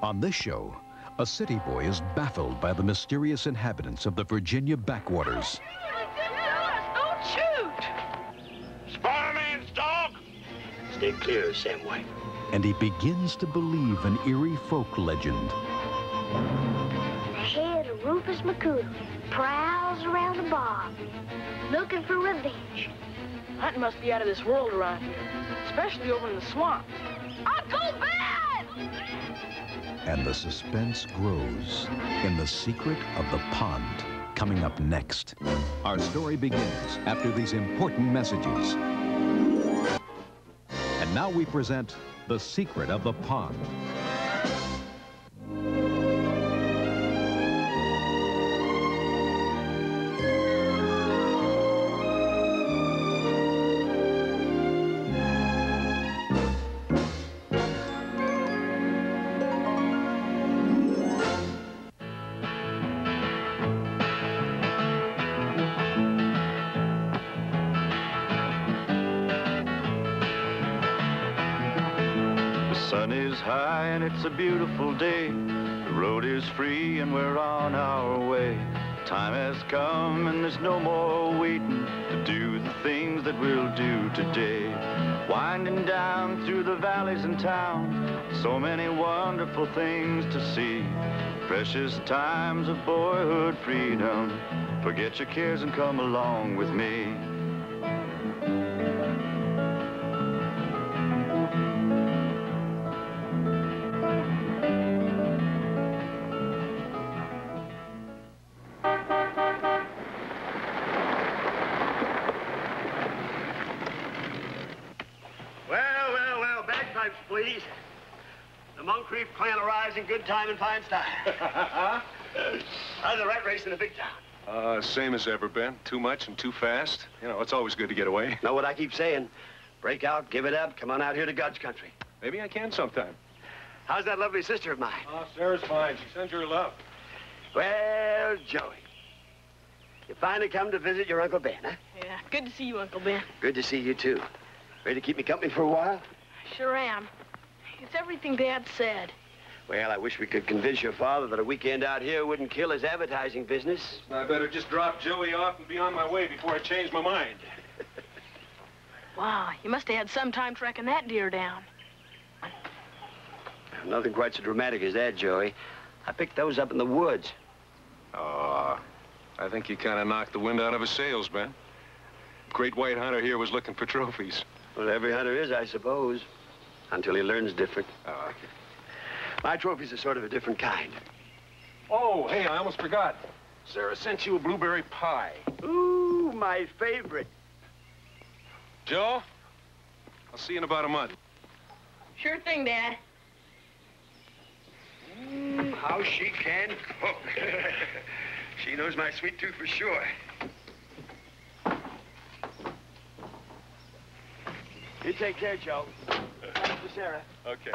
On this show, a city boy is baffled by the mysterious inhabitants of the Virginia backwaters. Don't shoot! Spider-Man's dog! Stay clear, Samwise. And he begins to believe an eerie folk legend. The head of Rufus McCoodle prowls around the bog, looking for revenge. Hunting must be out of this world around here, especially over in the swamp. Uncle Ben! And the suspense grows in The Secret of the Pond. Coming up next. Our story begins after these important messages. And now we present The Secret of the Pond. Sun is high and it's a beautiful day. The road is free and we're on our way. Time has come and there's no more waiting to do the things that we'll do today. Winding down through the valleys and towns, so many wonderful things to see. Precious times of boyhood freedom. Forget your cares and come along with me. Please. The Moncrief clan arrives in good time and fine style. How's the rat race in the big town? Same as ever, Ben. Too much and too fast. You know, it's always good to get away. Know what I keep saying? Break out, give it up, come on out here to God's country. Maybe I can sometime. How's that lovely sister of mine? Oh, Sarah's fine. She sends her love. Well, Joey, you finally come to visit your Uncle Ben, huh? Yeah, good to see you, Uncle Ben. Good to see you, too. Ready to keep me company for a while? Sure am. It's everything Dad said. Well, I wish we could convince your father that a weekend out here wouldn't kill his advertising business. I better just drop Joey off and be on my way before I change my mind. Wow, you must have had some time tracking that deer down. Nothing quite so dramatic as that, Joey. I picked those up in the woods. Oh, I think you kind of knocked the wind out of his sails, Ben. Great white hunter here was looking for trophies. Well, every hunter is, I suppose, until he learns different. Oh. My trophies are sort of a different kind. Oh, hey, I almost forgot. Sarah sent you a blueberry pie. Ooh, my favorite. Joe, I'll see you in about a month. Sure thing, Dad. How she can cook. She knows my sweet tooth for sure. You take care, Joe. Thanks to Sarah. Okay.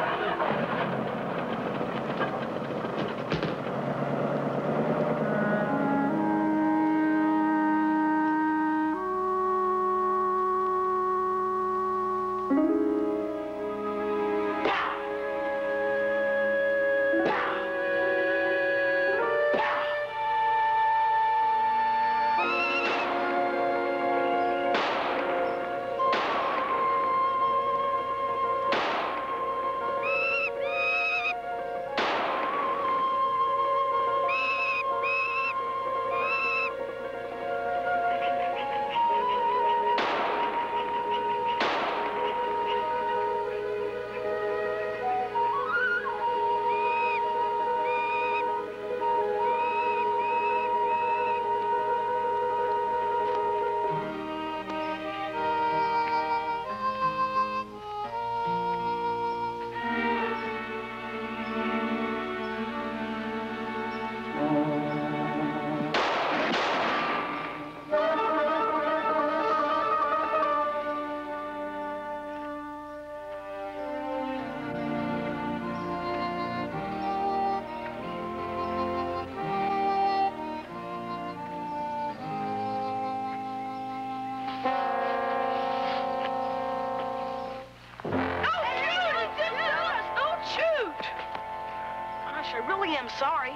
really am sorry.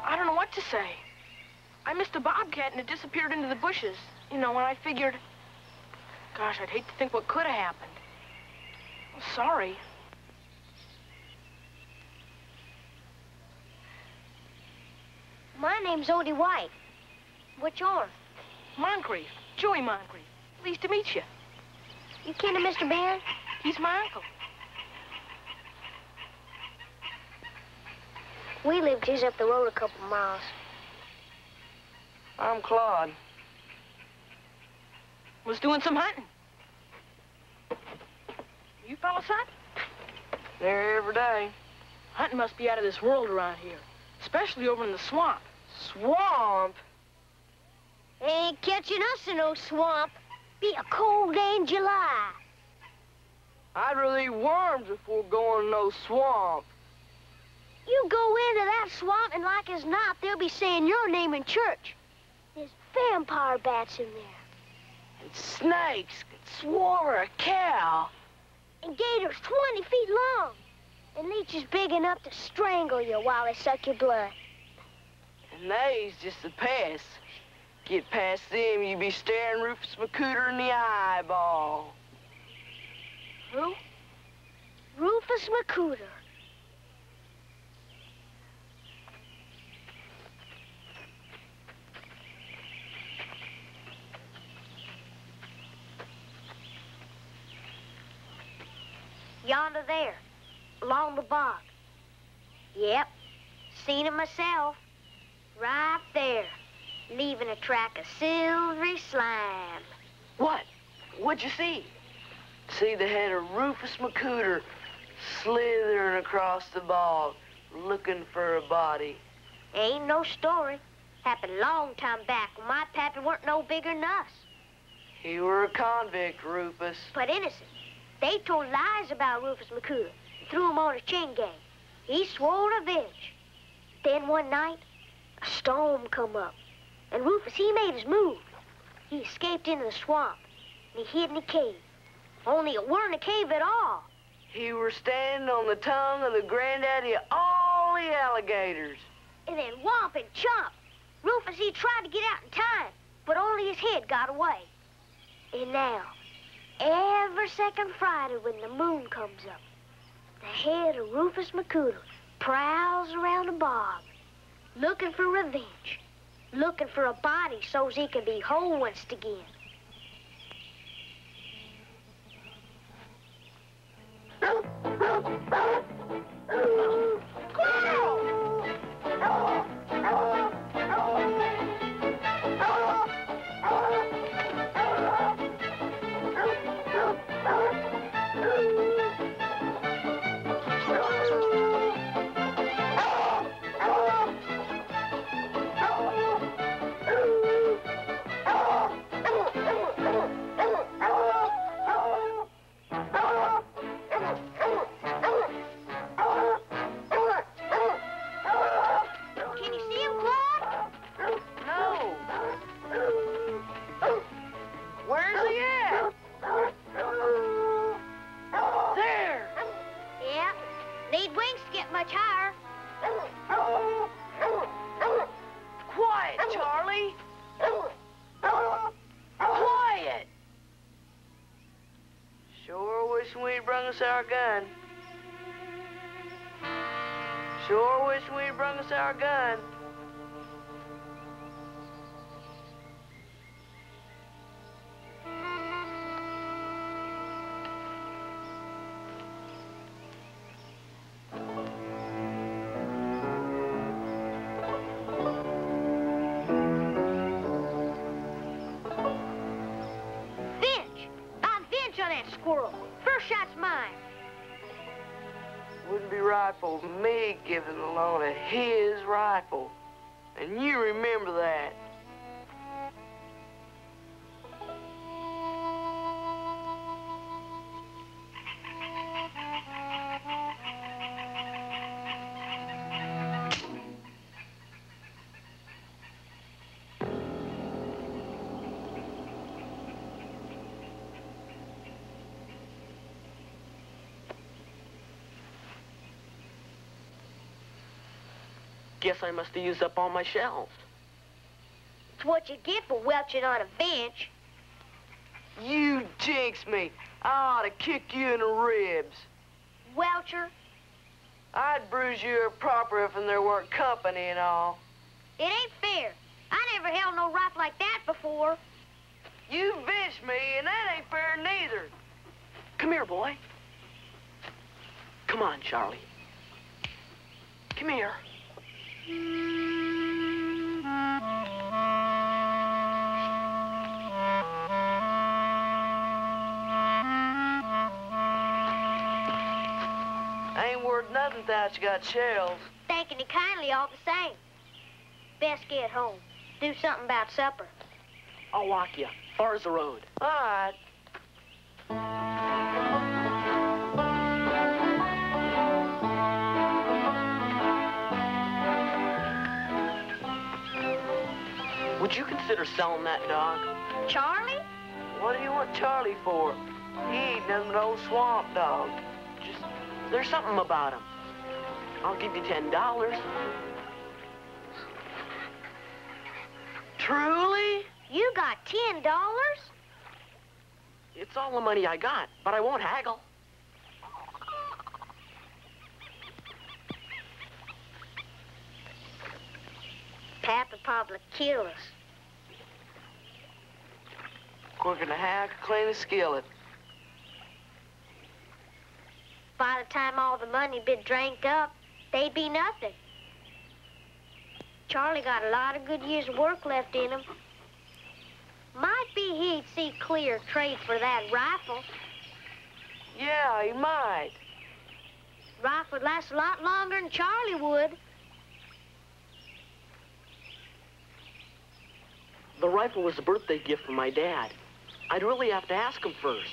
I don't know what to say. I missed a bobcat and it disappeared into the bushes. You know, when I figured... Gosh, I'd hate to think what could have happened. I'm sorry. My name's Odie White. What's yours? Moncrief. Joey Moncrief. Pleased to meet you. You kin of Mr. Ben? He's my uncle. We live just up the road a couple miles. I'm Claude. Was doing some hunting. You fellas hunt? There every day. Hunting must be out of this world around here, especially over in the swamp. Swamp? Ain't catching us in no swamp. Be a cold day in July. I'd rather eat worms before going to no swamp. You go into that swamp, and like as not, they'll be saying your name in church. There's vampire bats in there. And snakes could swallow a cow. And gators 20 feet long. And leeches big enough to strangle you while they suck your blood. And they's just the pests. Get past them, you be staring Rufus McCooter in the eyeball. Who? Rufus McCooter. Yonder there, along the bog. Yep, seen it myself. Right there, leaving a track of silvery slime. What? What'd you see? See the head of Rufus McCooter slithering across the bog, looking for a body. Ain't no story. Happened long time back when my pappy weren't no bigger than us. He were a convict, Rufus. But innocent. They told lies about Rufus McCooter and threw him on a chain gang. He swore revenge. Then one night, a storm come up, and Rufus, he made his move. He escaped into the swamp, and he hid in a cave. Only it weren't a cave at all. He were standing on the tongue of the granddaddy of all the alligators. And then whomp and chomp. Rufus, he tried to get out in time, but only his head got away. And now, every second Friday when the moon comes up, the head of Rufus McCooter prowls around the bog, looking for revenge, looking for a body so's he can be whole once again. Our gun. Sure wish we'd brung us our gun. Finch! I'm Finch on that squirrel. First shot's mine. Wouldn't be right for me giving the loan to his rifle. And you remember that. Guess I must have used up all my shells. It's what you get for welching on a bench. You jinx me. I ought to kick you in the ribs. Welcher, I'd bruise you proper if there weren't company and all. it ain't fair. I never held no rifle like that before. You bitched me, and that ain't fair neither. Come here, boy. Come on, Charlie. Come here. Ain't worth nothing without you got shells. Thanking you kindly all the same. Best get home. Do something about supper. I'll walk you. Far as the road. All right. Would you consider selling that dog? Charlie? What do you want Charlie for? He ain't nothing but an old swamp dog. Just, there's something about him. I'll give you $10. Truly? You got $10? It's all the money I got, but I won't haggle. Pap would probably kill us. Quicker than a hack, clean a skillet. By the time all the money'd been drank up, they'd be nothing. Charlie got a lot of good years' work left in him. Might be he'd see clear trade for that rifle. Yeah, he might. Rifle would last a lot longer than Charlie would. The rifle was a birthday gift from my dad. I'd really have to ask him first.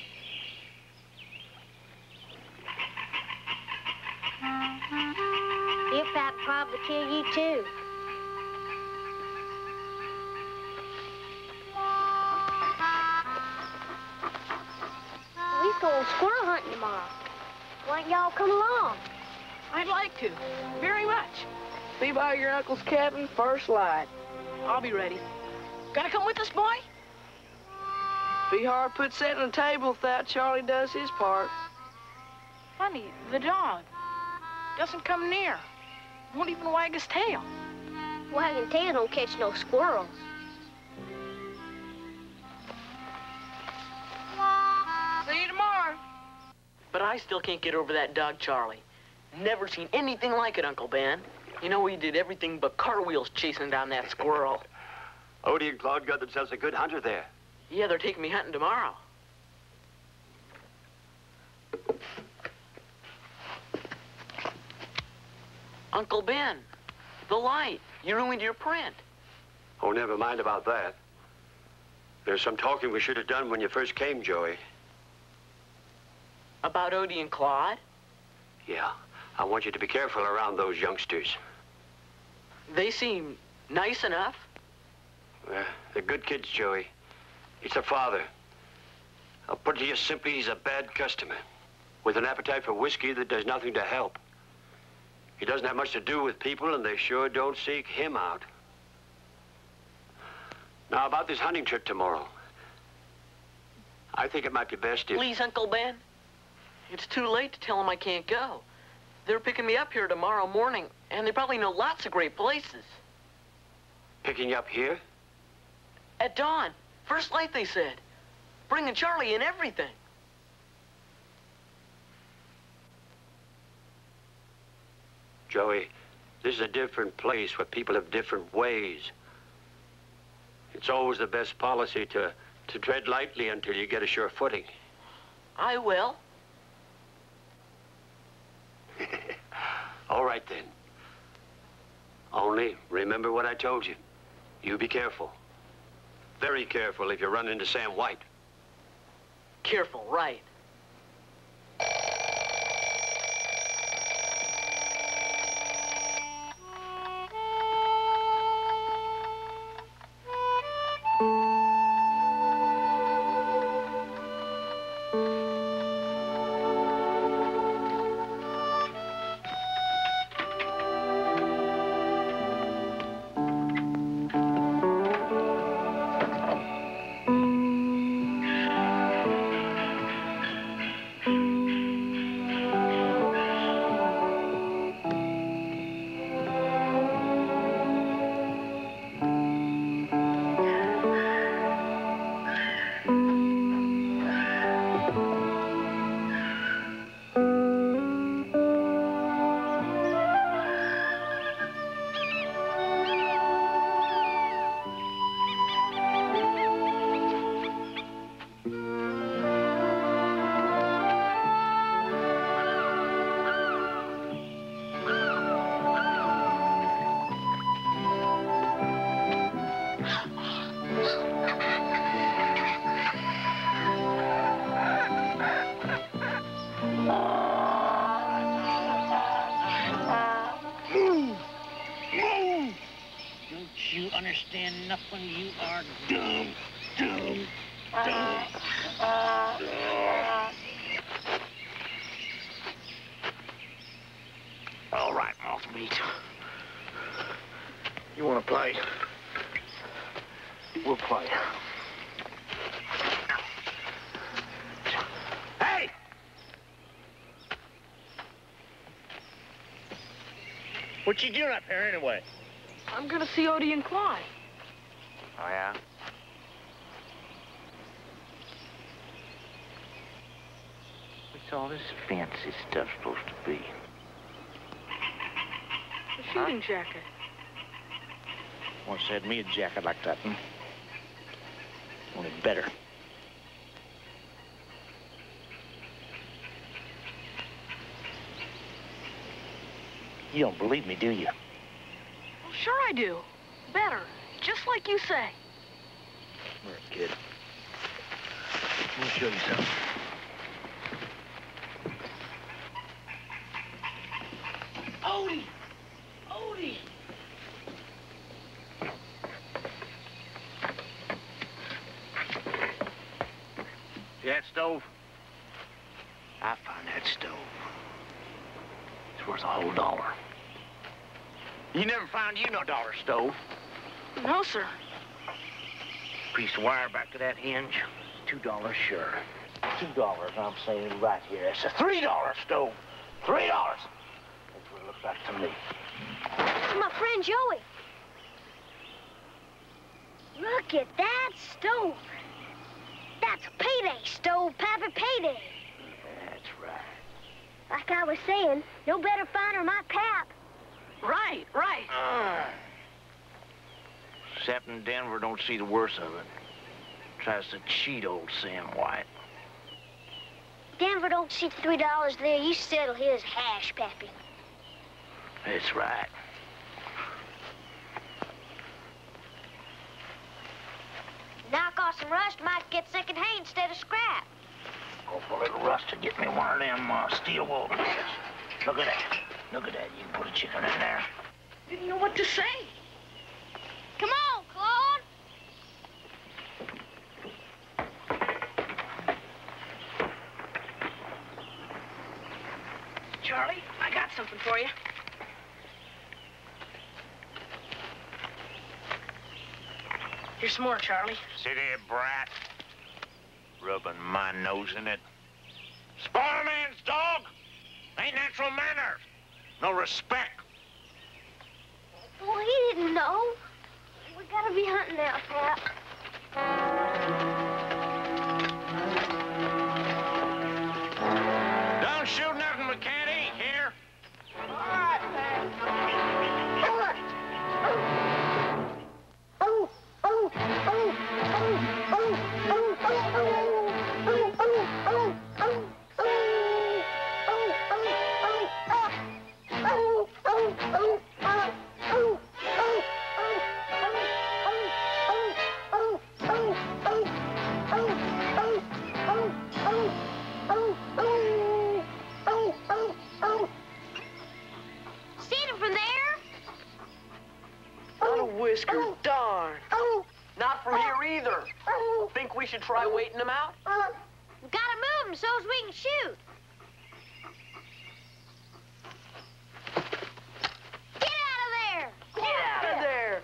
Your pap would probably kill you too. We going squirrel hunting tomorrow. Why don't y'all come along? I'd like to, very much. Be by your uncle's cabin first light. I'll be ready. Gonna come with us, boy? Be hard put setting the table without Charlie does his part. Funny, the dog doesn't come near. Won't even wag his tail. Wagging tail don't catch no squirrels. See you tomorrow. But I still can't get over that dog, Charlie. Never seen anything like it, Uncle Ben. You know, he did everything but cartwheels chasing down that squirrel. Odie and Claude got themselves a good hunter there. Yeah, they're taking me hunting tomorrow. Uncle Ben, the light. You ruined your print. Oh, never mind about that. There's some talking we should have done when you first came, Joey. About Odie and Claude? Yeah, I want you to be careful around those youngsters. They seem nice enough. They're good kids, Joey. It's their father. I'll put it to you simply, he's a bad customer. With an appetite for whiskey that does nothing to help. He doesn't have much to do with people, and they sure don't seek him out. Now, about this hunting trip tomorrow. I think it might be best if... Please, Uncle Ben. It's too late to tell them I can't go. They're picking me up here tomorrow morning, and they probably know lots of great places. Picking you up here? At dawn. First light, they said. Bringing Charlie and everything. Joey, this is a different place where people have different ways. It's always the best policy to tread lightly until you get a sure footing. I will. All right, then. Only remember what I told you. You be careful. Very careful if you run into Sam White. Careful, right. telling you, you are dumb, dumb, dumb. All right, moth meat. You want to play? We'll play. Hey! What you doing up here anyway? I'm gonna see Odie and Clyde. Oh, yeah? What's all this fancy stuff supposed to be? The shooting jacket. Once had me a jacket like that, hmm? Only better. You don't believe me, do you? Well, sure I do. Better. Just like you say. All right, kid. Let me show you something. Odie! Odie! See that stove? I found that stove. It's worth a whole $1. You never found you no dollar stove. No, sir. Piece of wire back to that hinge, $2 sure. $2, I'm saying right here. That's a $3 stove. $3. That's what it looks like to me. This is my friend Joey. Look at that stove. That's a payday stove, Pappy, payday. That's right. Like I was saying, no better finder my Pap. Right, right. Except in Denver don't see the worst of it. Tries to cheat old Sam White. Denver don't see $3 there. You settle his hash, Pappy. That's right. Knock off some rust, might get second hand instead of scrap. Go for a little rust to get me one of them steel wool dishes. Look at that. Look at that. You can put a chicken in there. Didn't know what to say. Come on, Claude. Charlie, I got something for you. Here's some more, Charlie. Sit here, brat. Rubbing my nose in it. Spoil a man's dog. Ain't natural manners. No respect. Well, he didn't know. We gotta be hunting now, Pap. Don't shoot nothing we can't eat here. All right, Pap. Oh, oh, oh, oh, oh, oh, oh, oh, oh, oh, Whisker, darn. Not from here either. Think we should try waiting them out? We gotta move them so as we can shoot. Get out of there! Get out of there!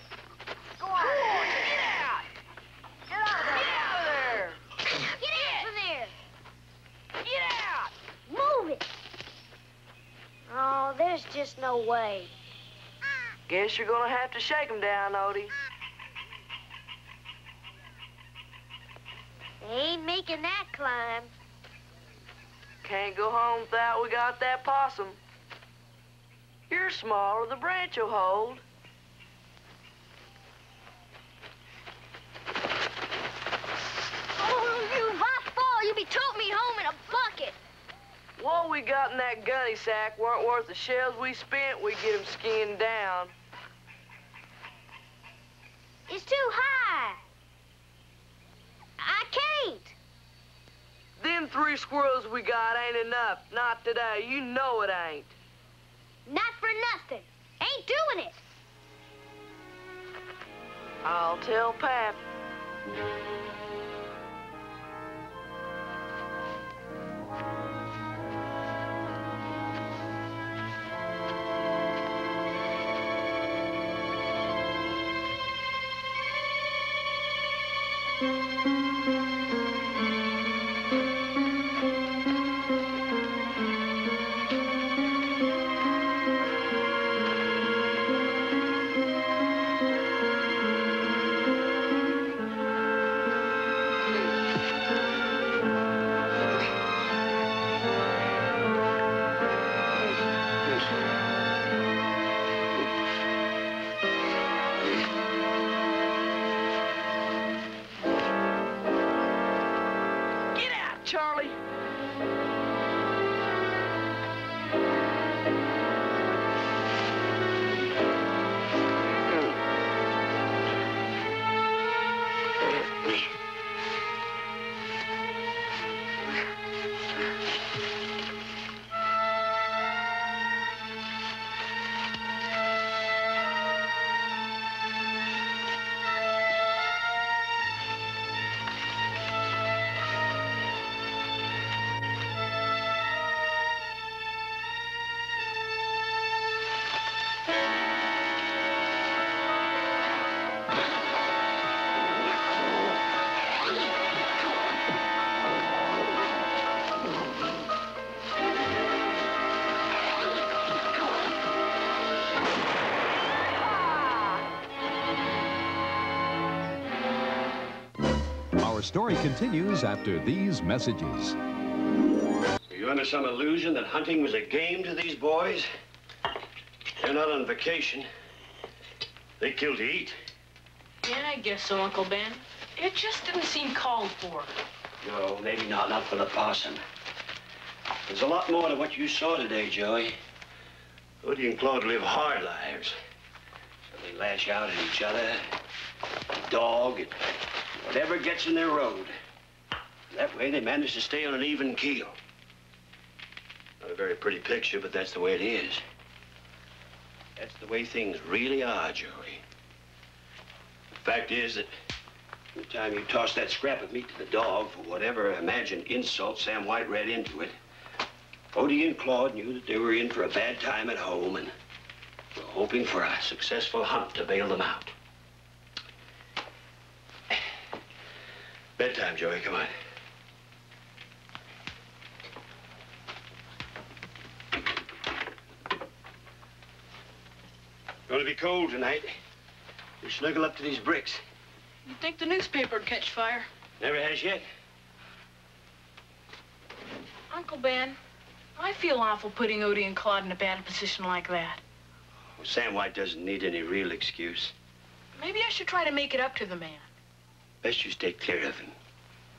Go on. Get out! Get out of there! Get out of there! Get out from there! Get out! Move it! Oh, there's just no way. Guess you're gonna have to shake them down, Odie. They ain't making that climb. Can't go home without we got that possum. You're smaller, the branch will hold. Oh, if I fall, you'll be toting me home in a bucket. What we got in that gunny sack weren't worth the shells we spent. We get them skinned down. It's too high. I can't. Them 3 squirrels we got ain't enough. Not today. You know it ain't. Not for nothing. Ain't doing it. I'll tell Pap. Charlie. Our story continues after these messages. Are you under some illusion that hunting was a game to these boys? They're not on vacation. They kill to eat. Yeah, I guess so, Uncle Ben. It just didn't seem called for. No, maybe not for the parson. There's a lot more to what you saw today, Joey. Woody and Claude live hard lives. So they lash out at each other, dog, and whatever gets in their road. That way they manage to stay on an even keel. Not a very pretty picture, but that's the way it is. That's the way things really are, Joey. The fact is that the time you tossed that scrap of meat to the dog for whatever imagined insult Sam White read into it, Odie and Claude knew that they were in for a bad time at home and were hoping for a successful hunt to bail them out. Bedtime, Joey, come on. Going to be cold tonight. You snuggle up to these bricks. You'd think the newspaper'd catch fire. Never has yet. Uncle Ben, I feel awful putting Odie and Claude in a bad position like that. Well, Sam White doesn't need any real excuse. Maybe I should try to make it up to the man. Best you stay clear of him.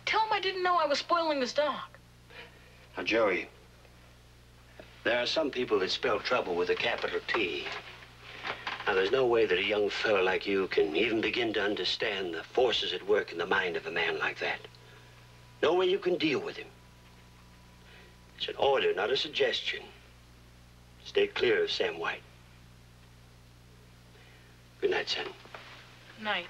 Tell him I didn't know I was spoiling his dog. Now, Joey, there are some people that spell trouble with a capital T. Now, there's no way that a young fellow like you can even begin to understand the forces at work in the mind of a man like that. No way you can deal with him. It's an order, not a suggestion. Stay clear of Sam White. Good night, son. Night.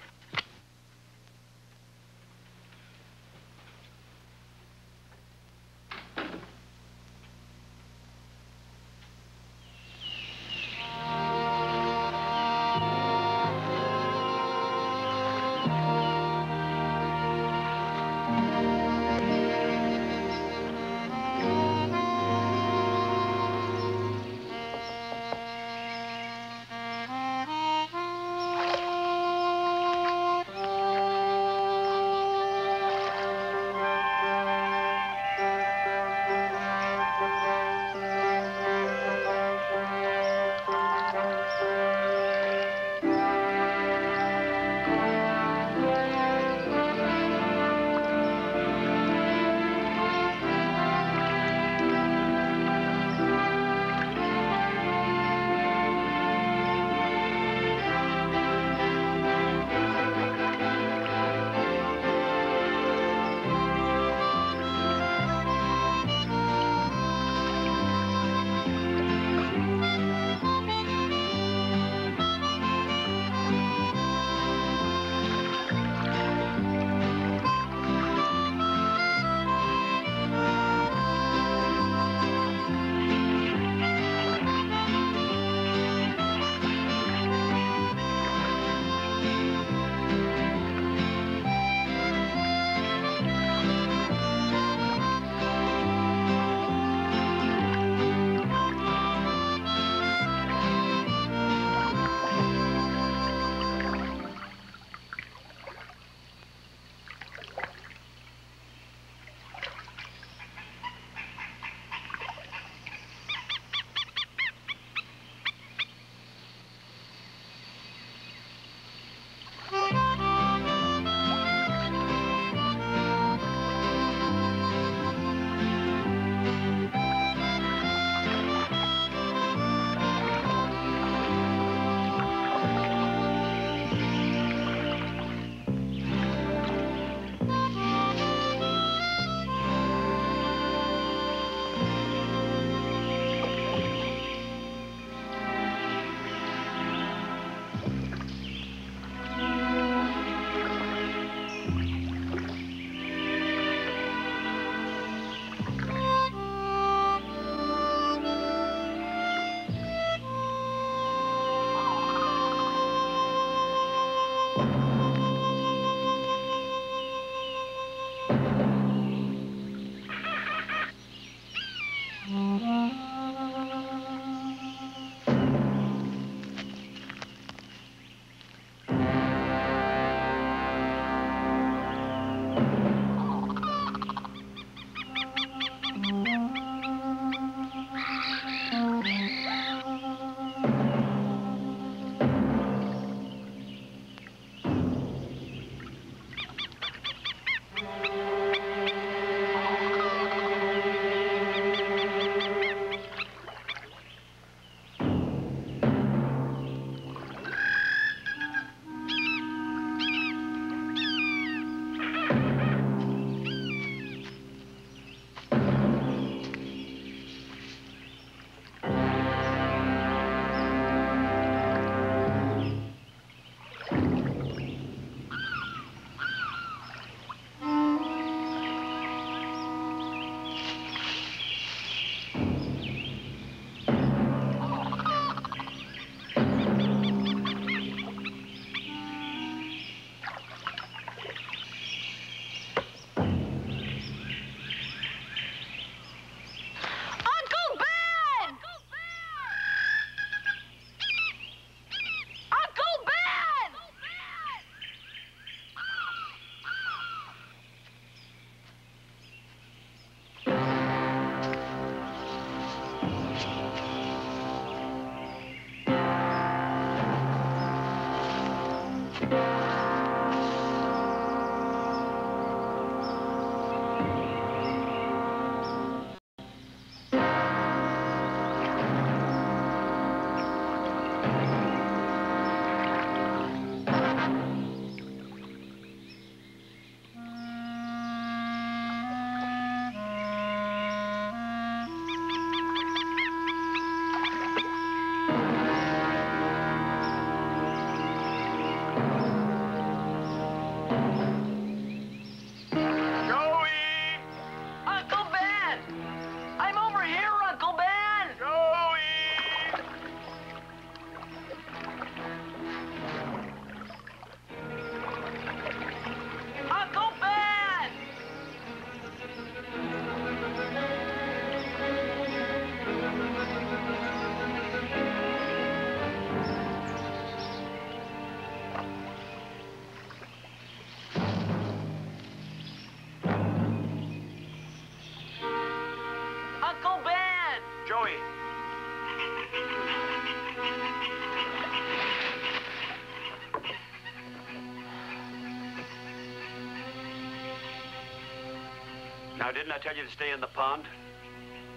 Joey. Now, didn't I tell you to stay in the pond?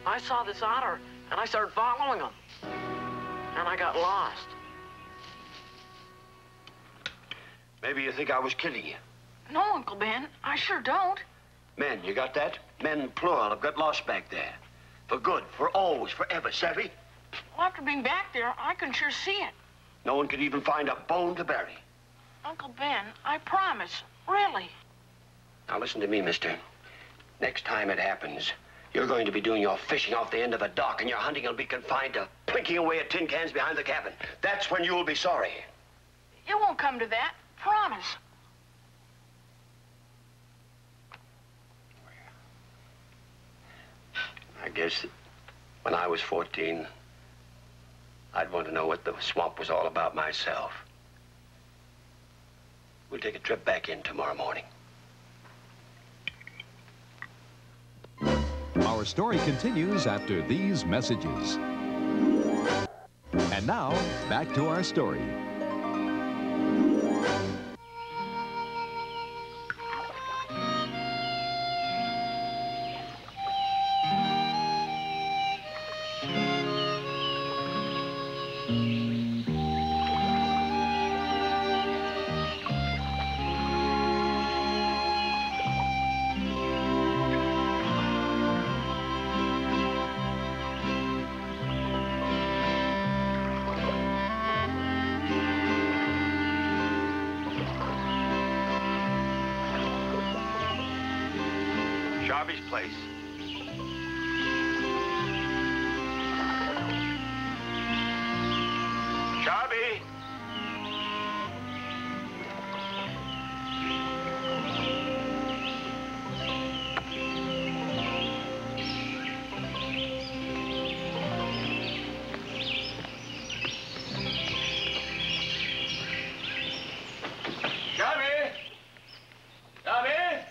I saw this otter, and I started following him. And I got lost. Maybe you think I was kidding you. No, Uncle Ben, I sure don't. Men, you got that? Men, plural, have got lost back there. For good, for always, forever, savvy? Well, after being back there, I can sure see it. No one could even find a bone to bury. Uncle Ben, I promise, really. Now, listen to me, mister. Next time it happens, you're going to be doing your fishing off the end of a dock, and your hunting will be confined to plinking away at tin cans behind the cabin. That's when you'll be sorry. It won't come to that. Promise. I guess that when I was 14, I'd want to know what the swamp was all about myself. We'll take a trip back in tomorrow morning. Our story continues after these messages. And now, back to our story. Sharby's place. Sharby! Sharby! Sharby!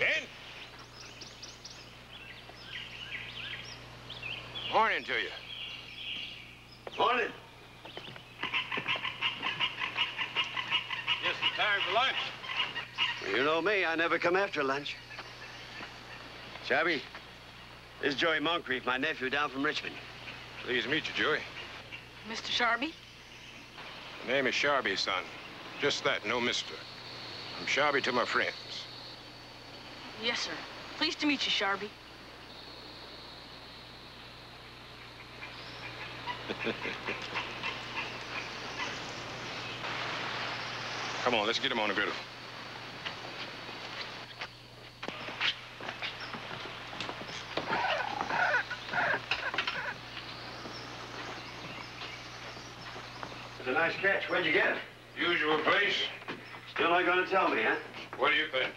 Ben? Morning to you. Morning. Just in time for lunch. Well, you know me, I never come after lunch. Shabby, this is Joey Moncrief, my nephew down from Richmond. Pleased to meet you, Joey. Mr. Sharby? The name is Sharby, son. Just that, no mister. I'm Sharby to my friends. Yes, sir. Pleased to meet you, Sharby. Come on, let's get him on the griddle. It's a nice catch. Where'd you get it? Usual place. Still not going to tell me, huh? What do you think?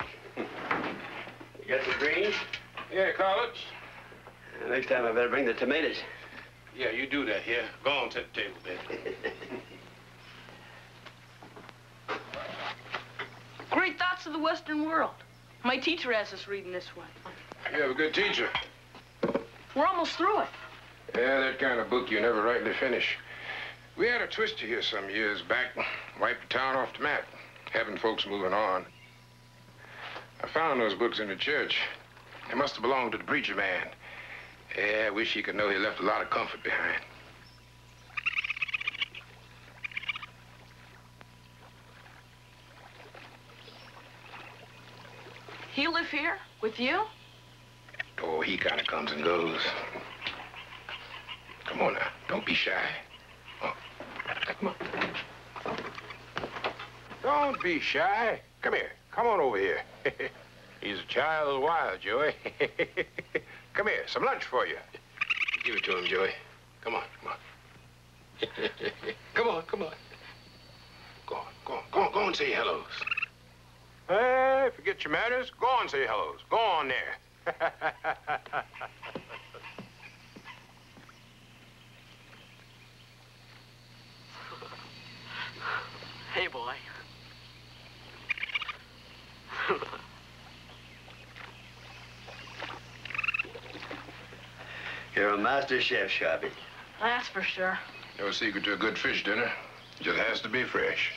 You got some greens? Yeah, Carlos. Next time I better bring the tomatoes. Yeah, you do that here. Go on to the table, Ben. Great Thoughts of the Western World. My teacher has us reading this one. You have a good teacher. We're almost through it. Yeah, that kind of book you never rightly finish. We had a twister here some years back. Wiped the town off the map, having folks moving on. I found those books in the church. They must have belonged to the preacher man. Yeah, I wish he could know he left a lot of comfort behind. He live here with you? Oh, he kind of comes and goes. Come on now, don't be shy. Oh, come on. Don't be shy. Come here. Come on over here. He's a child of the wild, Joey. Come here, some lunch for you. Give it to him, Joey. Come on, come on. Come on, come on. Go on, go on, go on, go on and say hellos. Hey, forget your manners. Go on and say hellos. Go on there. Hey, boy. You're a master chef, Sharpie. That's for sure. No secret to a good fish dinner. Just has to be fresh.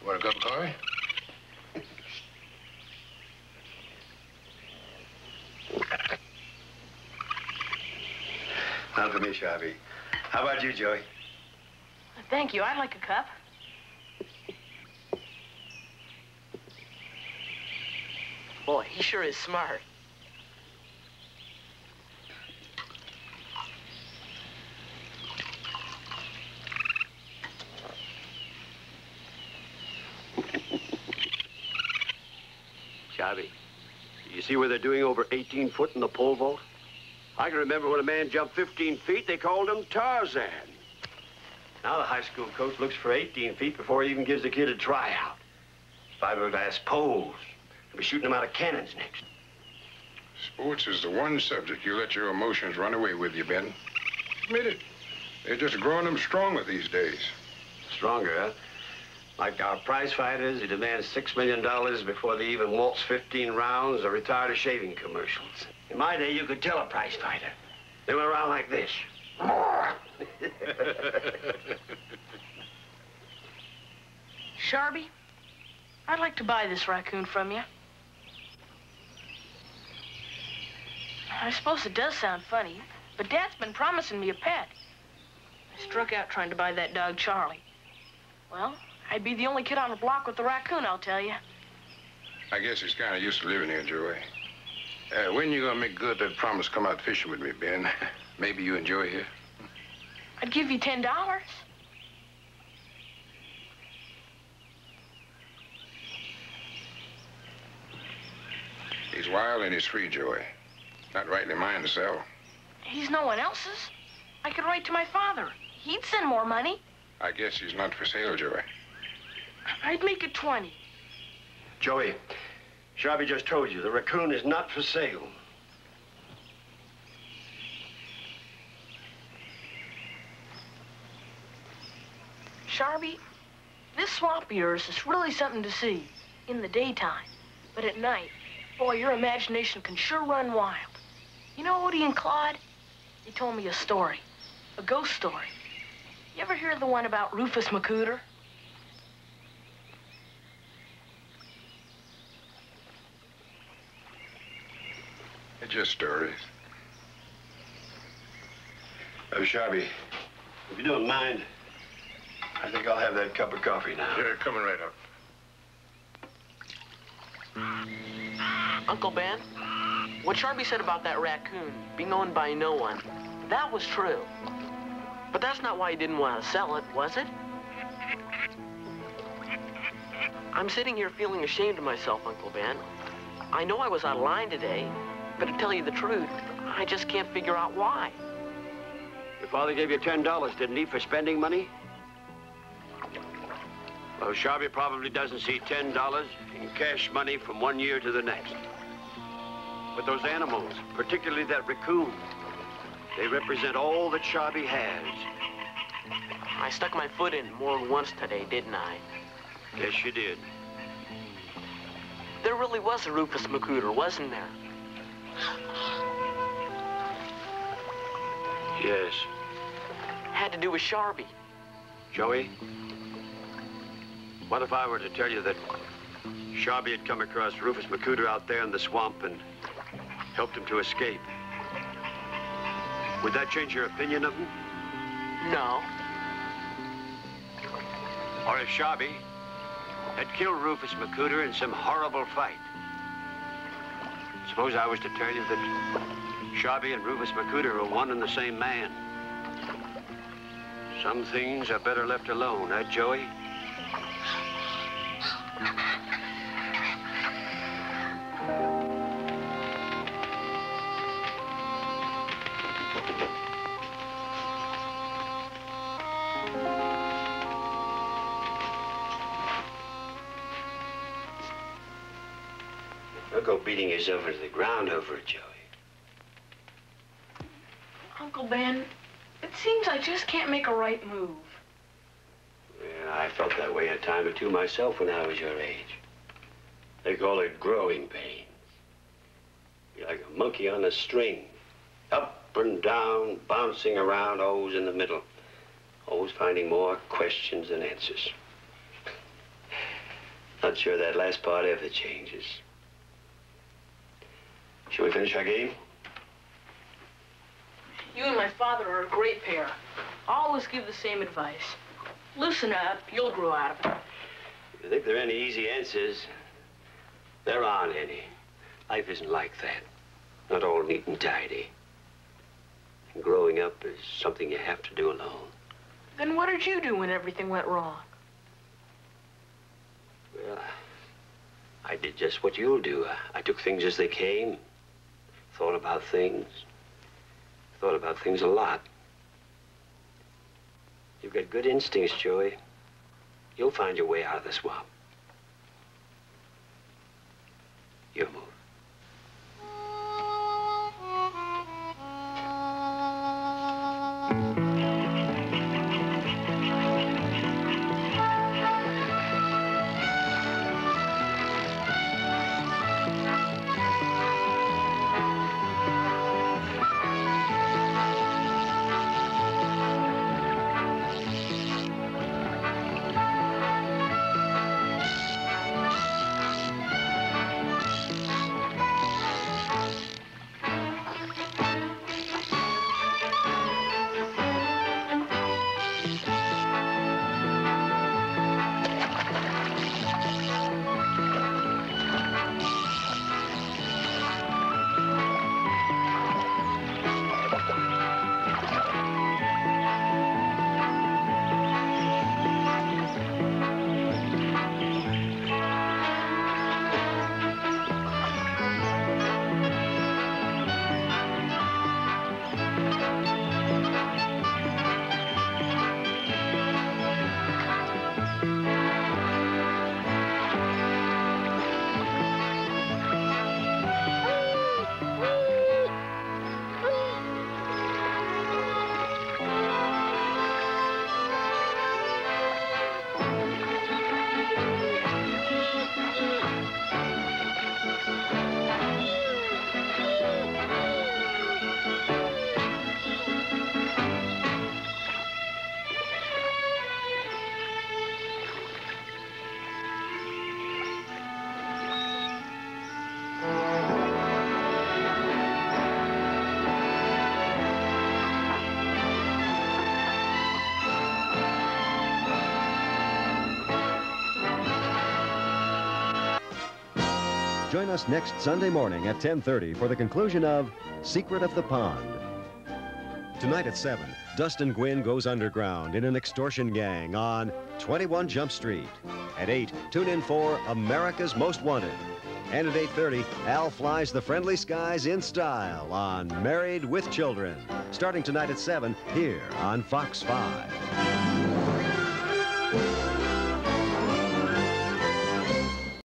Want a cup of coffee? Not for me, Sharpie. How about you, Joey? Thank you. I'd like a cup. Boy, he sure is smart. Sharpie, you see where they're doing over 18 foot in the pole vault? I can remember when a man jumped 15 feet, they called him Tarzan. Now the high school coach looks for 18 feet before he even gives the kid a tryout. Fiberglass poles. They'll be shooting them out of cannons next. Sports is the one subject you let your emotions run away with you, Ben. Admit it. They're just growing them stronger these days. Stronger, huh? Like our prize fighters, who demand $6 million before they even waltz 15 rounds or retire to shaving commercials. In my day, you could tell a prize fighter. They went around like this. Sharpie, I'd like to buy this raccoon from you. I suppose it does sound funny, but Dad's been promising me a pet. I struck out trying to buy that dog, Charlie. Well, I'd be the only kid on the block with the raccoon, I'll tell you. I guess he's kind of used to living here, Joey. When you gonna make good that promise come out fishing with me, Ben? Maybe you and Joey here? I'd give you $10. He's wild and he's free, Joey. Not rightly mine to sell. He's no one else's. I could write to my father. He'd send more money. I guess he's not for sale, Joey. I'd make it 20. Joey, Sharpie just told you, the raccoon is not for sale. Sharpie, this swamp of yours is really something to see in the daytime. But at night, boy, your imagination can sure run wild. You know, Odie and Claude, they told me a story, a ghost story. You ever hear the one about Rufus McCooter? They're just stories. Oh, Sharpie, if you don't mind, I think I'll have that cup of coffee now. Yeah, coming right up. Uncle Ben, what Sharpie said about that raccoon being owned by no one, that was true. But that's not why he didn't want to sell it, was it? I'm sitting here feeling ashamed of myself, Uncle Ben. I know I was out of line today, but to tell you the truth, I just can't figure out why. Your father gave you $10, didn't he, for spending money? Well, Sharpie probably doesn't see $10 in cash money from one year to the next. But those animals, particularly that raccoon, they represent all that Sharpie has. I stuck my foot in more than once today, didn't I? Yes, you did. There really was a Rufus McCooter, wasn't there? Yes. had to do with Sharby. Joey, what if I were to tell you that Sharby had come across Rufus McCuder out there in the swamp and helped him to escape? Would that change your opinion of him? No. Or if Sharby had killed Rufus McCuder in some horrible fight? Suppose I was to tell you that Sharby and Rufus McCuder are one and the same man. Some things are better left alone, eh, Joey? Don't go beating yourself into the ground over it, Joey. Uncle Ben, it seems I just can't make a right move. Yeah, I felt that way a time or two myself when I was your age. They call it growing pains. You're like a monkey on a string. Up and down, bouncing around, always in the middle. Always finding more questions than answers. Not sure that last part ever changes. Shall we finish our game? You and my father are a great pair. Always give the same advice. Loosen up, you'll grow out of it. If you think there are any easy answers, there aren't any. Life isn't like that. Not all neat and tidy. And growing up is something you have to do alone. Then what did you do when everything went wrong? Well, I did just what you'll do. I took things as they came. Thought about things. Thought about things a lot. You've got good instincts, Joey. You'll find your way out of the swamp. Your move. Join us next Sunday morning at 10:30 for the conclusion of Secret of the Pond. Tonight at 7, Dustin Gwinn goes underground in an extortion gang on 21 Jump Street. At 8, tune in for America's Most Wanted. And at 8:30, Al flies the friendly skies in style on Married with Children. Starting tonight at 7 here on Fox 5.